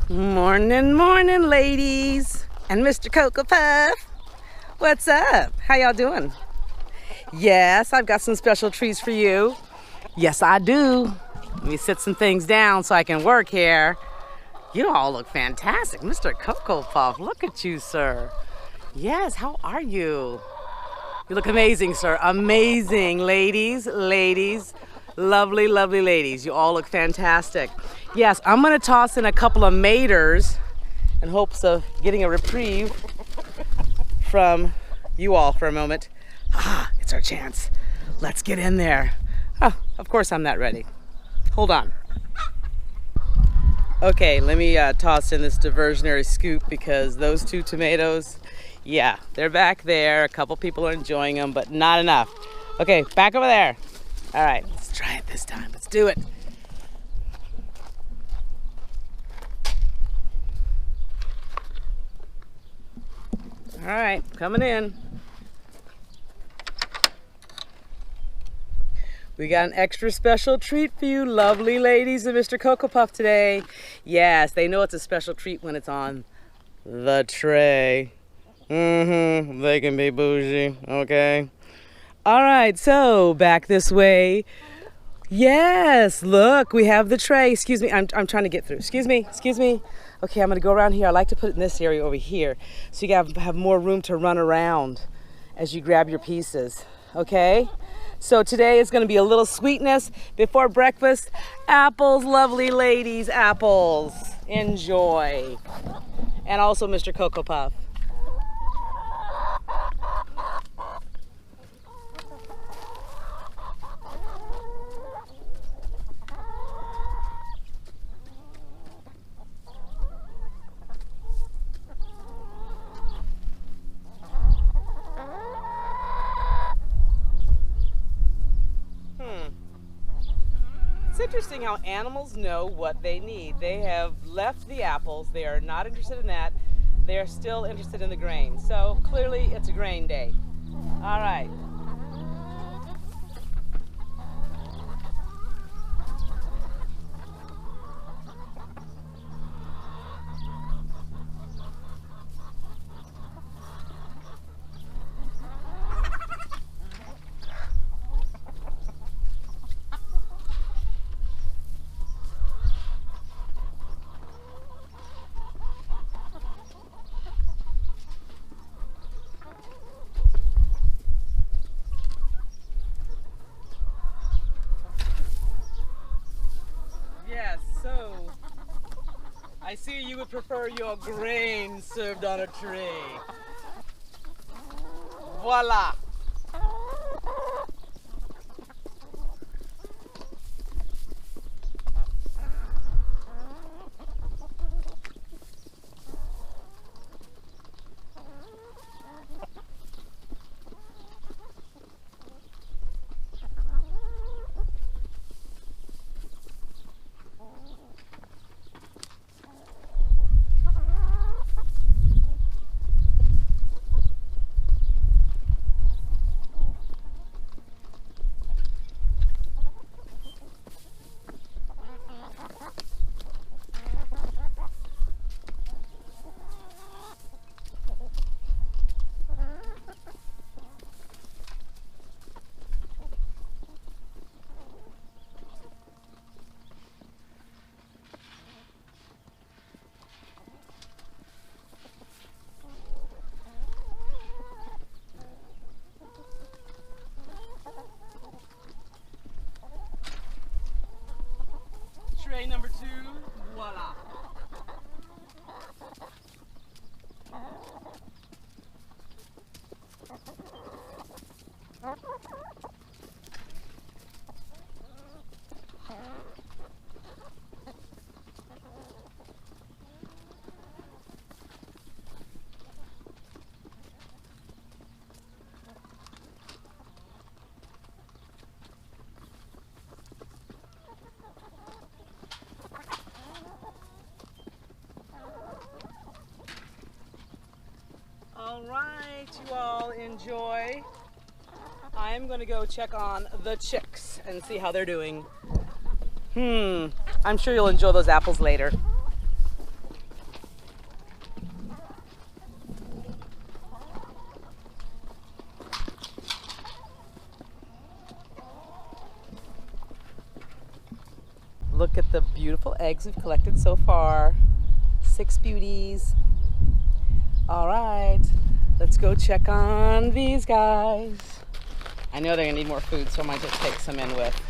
Morning, morning, ladies, and Mr. Cocoa Puff. What's up? How y'all doing? Yes, I've got some special treats for you. Yes, I do. Let me sit some things down so I can work here. You all look fantastic. Mr. Cocoa Puff, look at you, sir. Yes, how are you? You look amazing, sir. Amazing, ladies. Lovely, lovely ladies. You all look fantastic. Yes, I'm gonna toss in a couple of maters in hopes of getting a reprieve from you all for a moment. It's our chance. Let's get in there. Oh, of course I'm not ready. Hold on. Okay, let me toss in this diversionary scoop because those two tomatoes, yeah, they're back there. A couple people are enjoying them, but not enough. Okay, back over there. All right, let's try it this time. Let's do it. All right, coming in. We got an extra special treat for you lovely ladies of Mr. Cocoa Puff today. Yes, they know it's a special treat when it's on the tray. They can be bougie, okay? All right, so back this way. Yes, look, we have the tray. Excuse me, I'm trying to get through. Excuse me. Okay, I'm gonna go around here. I like to put it in this area over here so you have more room to run around as you grab your pieces, okay? So today is gonna be a little sweetness before breakfast. Apples, lovely ladies, apples. Enjoy. And also Mr. Cocoa Puff. It's interesting how animals know what they need. They have left the apples. They are not interested in that. They are still interested in the grain. So clearly it's a grain day. All right. Yes, so I see you would prefer your grain served on a tray. Voila! Tray number 2, voila. All right, you all enjoy. I'm gonna go check on the chicks and see how they're doing. I'm sure you'll enjoy those apples later. Look at the beautiful eggs we've collected so far. 6 beauties. All right, let's go check on these guys. I know they're gonna need more food, so I might just take some in with.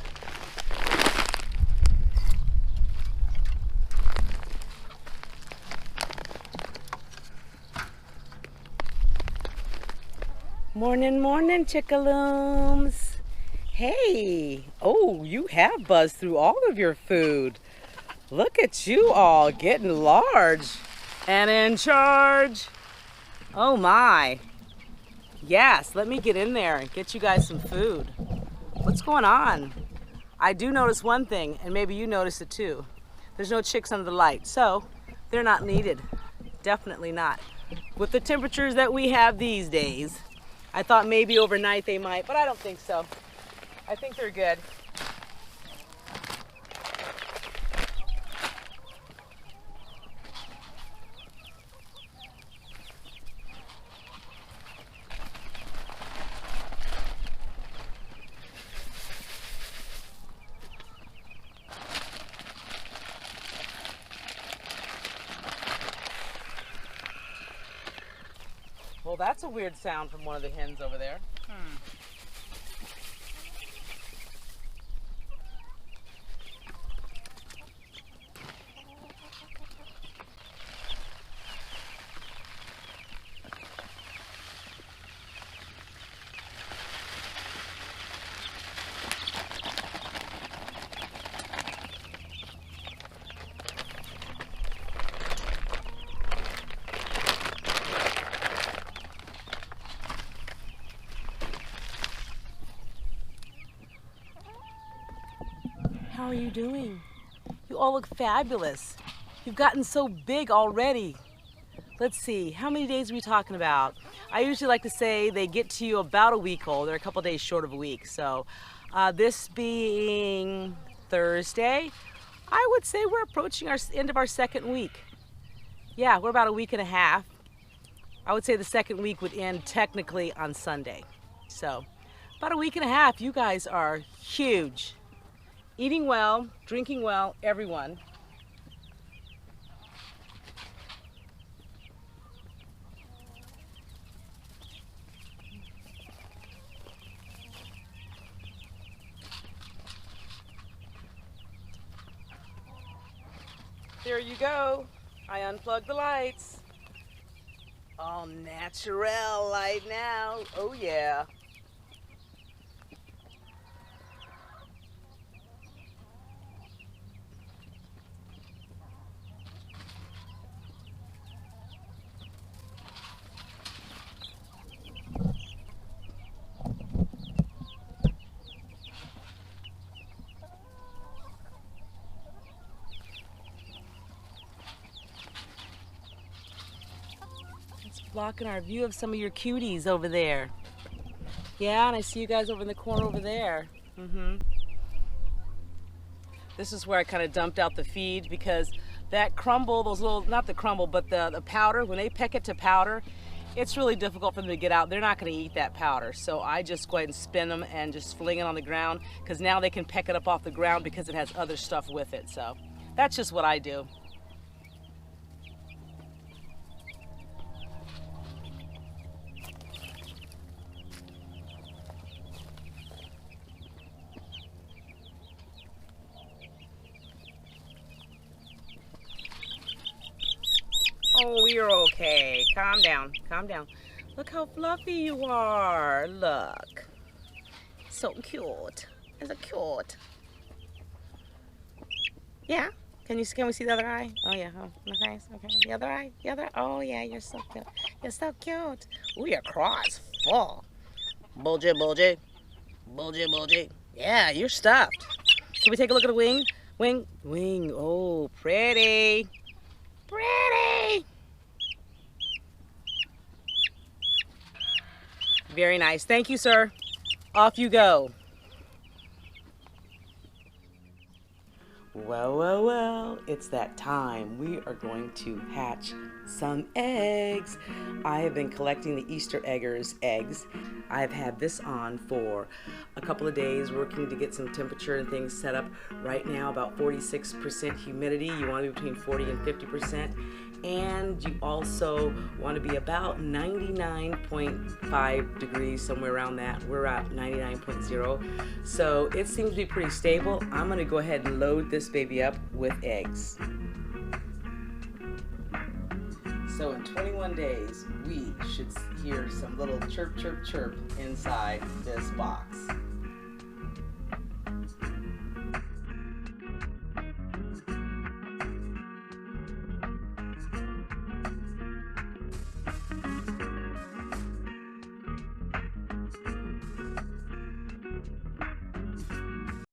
Morning, morning, chickalooms. Hey, oh, you have buzzed through all of your food. Look at you all getting large and in charge. Oh my. Yes, let me get in there and get you guys some food. What's going on? I do notice one thing, and maybe you notice it too. There's no chicks under the light, so they're not needed. Definitely not. With the temperatures that we have these days, I thought maybe overnight they might, but I don't think so. I think they're good. Well, that's a weird sound from one of the hens over there. How are you doing? You all look fabulous. You've gotten so big already. Let's see, how many days are we talking about? I usually like to say they get to you about a week old. They're a couple days short of a week. So this being Thursday, I would say we're approaching our end of our second week. Yeah, we're about a week and a half. I would say the second week would end technically on Sunday. So about a week and a half. You guys are huge. Eating well, drinking well, everyone. There you go. I unplugged the lights. All natural light now. Oh yeah. Blocking our view of some of your cuties over there. Yeah, and I see you guys over in the corner over there. This is where I kind of dumped out the feed because that crumble, those little, not the crumble, but the powder, when they peck it to powder, it's really difficult for them to get out. They're not going to eat that powder. So I just go ahead and spin them and just fling it on the ground because now they can peck it up off the ground because it has other stuff with it. So that's just what I do. Oh, you're okay. Calm down. Calm down. Look how fluffy you are. Look. So cute. Is it cute? Yeah. Can we see the other eye? Oh yeah. Oh, okay. Okay. The other eye. The other. Oh yeah. You're so cute. You're so cute. Ooh, your craw is full. Bulgy, bulgy, bulgy, bulgy. Yeah, you're stuffed. Can we take a look at the wing? Wing, wing. Oh, pretty. Pretty. Very nice. Thank you, sir. Off you go. Well, it's that time. We are going to hatch some eggs. I have been collecting the Easter eggers eggs. I've had this on for a couple of days, working to get some temperature and things set up. Right now, about 46% humidity. You want to be between 40 and 50%. And you also want to be about 99.5 degrees, somewhere around that. We're at 99.0. So it seems to be pretty stable. I'm going to go ahead and load this baby up with eggs. So in 21 days, we should hear some little chirp, chirp, chirp inside this box.